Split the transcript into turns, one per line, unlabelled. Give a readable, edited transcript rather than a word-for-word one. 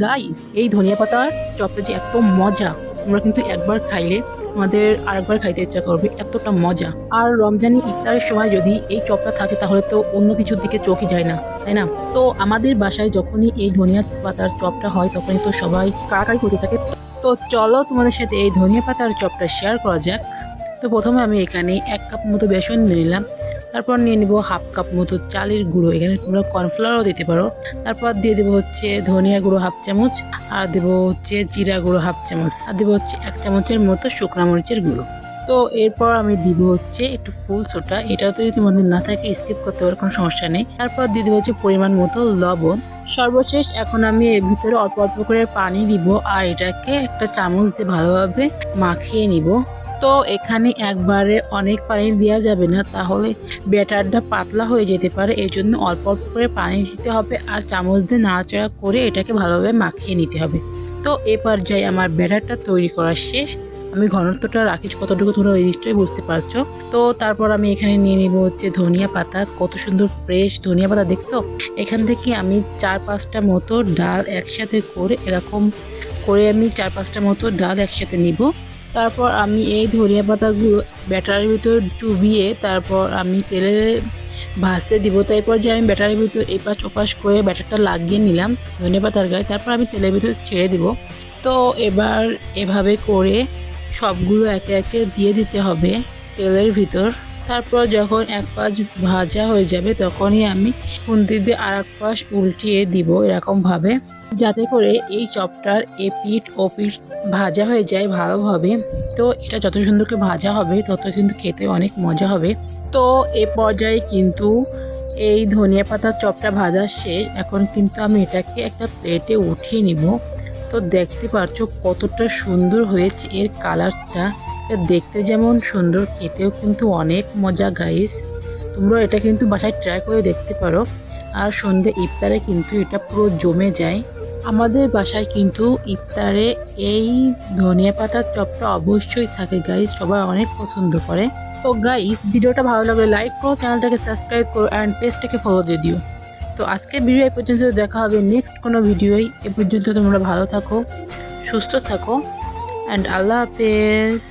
Guys, এই ধনিয়া পাতার চপটা যে এত মজা, তোমরা কিন্তু একবার খাইলে তোমাদের আরেকবার খাইতে ইচ্ছা করবে, এতটা মজা। আর রমজানি ইফতারের সময় যদি এই চপটা থাকে তাহলে তো অন্য কিছুর দিকে চোখই যায় না, তাই না? তো আমাদের বাসায় যখনই এই ধনিয়া পাতার চপটা হয় তখনই তো সবাই কাড়াকাড়ি করতে থাকে। তো চলো তোমাদের সাথে এই ধনিয়া পাতার চপটা শেয়ার করা যাক। তো প্রথমে আমি এখানে 1 কাপ মতো বেসন নিয়ে নিলাম। তারপর নিয়ে নিব হাফ কাপ মতো চালের গুঁড়ো, এখানে তোমরা কর্নফ্লাওয়ারও দিতে পারো। তারপর দিয়ে দেবো হচ্ছে ধনিয়া গুঁড়ো হাফ চামচ, আর দেবো হচ্ছে জিরা গুঁড়ো হাফ চামচ, আর দেবো হচ্ছে 1 চামচের মতো শুকনা মরিচের গুঁড়ো। তো এরপর আমি দিব হচ্ছে একটু ফুল সোডা, এটা তো যদি তোমাদের না থাকে স্কিপ করতে পারো, কোনো সমস্যা নেই। তারপর দিয়ে দেবো হচ্ছে পরিমাণ মতো লবণ। সর্বশেষ এখন আমি এর ভিতরে অল্প অল্প করে পানি দিব, আর এটাকে একটা চামচ দিয়ে ভালোভাবে মাখিয়ে নিব। তো এখানে একবারে অনেক পানি দেওয়া যাবে না, তাহলে ব্যাটারটা পাতলা হয়ে যেতে পারে। এই জন্য অল্প অল্প করে পানি দিতে হবে, আর চামচ দিয়ে নাড়াচাড়া করে এটাকে ভালোভাবে মাখিয়ে নিতে হবে। তো এ পর্যায়ে আমার ব্যাটারটা তৈরি করা শেষ। আমি ঘনত্বটা রাখি কতটুকু তোমরা নিশ্চয়ই বুঝতে পারছো। তো তারপর আমি এখানে নিয়ে নিব হচ্ছে ধনিয়া পাতা, কত সুন্দর ফ্রেশ ধনিয়া পাতা দেখছো। এখান থেকে আমি 4-5টা মতো ডাল একসাথে করে এরকম করে আমি 4-5টা মতো ডাল একসাথে নিব। তারপর আমি এই ধনিয়া পাতাগুলো ব্যাটারের ভিতর ডুবিয়ে তারপর আমি তেলে ভাজতে দিব। তো এরপর যে আমি ব্যাটারের ভিতর এপাশ ওপাশ করে ব্যাটারটা লাগিয়ে নিলাম ধনিয়া পাতার গায়ে, তারপর আমি তেলের ভিতর ছেড়ে দিব। তো এবার এভাবে করে সবগুলো একে একে দিয়ে দিতে হবে তেলের ভিতর। তারপর যখন এক পাশ ভাজা হয়ে যাবে তখনই আমি খুন্তি দিয়ে আর এক পাশ উল্টিয়ে দিব এরকম ভাবে, যাতে করে এই চপটার এপিঠ ওপিঠ ভাজা হয়ে যায় ভালোভাবে। তো এটা যত সুন্দর করে ভাজা হবে তত কিন্তু খেতে অনেক মজা হবে। তো এ পর্যায়ে কিন্তু এই ধনিয়া পাতার চপটা ভাজা শেষ। এখন কিন্তু আমি এটাকে একটা প্লেটে উঠিয়ে নিব। তো দেখতে পারছো কতটা সুন্দর হয়েছে এর কালারটা। দেখতে যেমন সুন্দর, খেতেও কিন্তু অনেক মজা গাইস। তোমরা এটা কিন্তু বাসায় ট্রাই করে দেখতে পারো। আর সন্ধ্যে ইফতারে কিন্তু এটা পুরো জমে যায়। আমাদের বাসায় কিন্তু ইফতারে এই ধনিয়া পাতার চপটা অবশ্যই থাকে গাইস, সবাই অনেক পছন্দ করে। তো গাইস, ভিডিওটা ভালো লাগলে লাইক করো, চ্যানেলটাকে সাবস্ক্রাইব করো অ্যান্ড পেজটাকে ফলো দিয়ে দিও। তো আজকে ভিডিও এই পর্যন্ত, দেখা হবে নেক্সট কোনো ভিডিওই। এ পর্যন্ত তোমরা ভালো থাকো, সুস্থ থাকো অ্যান্ড আল্লাহ হাফেজ।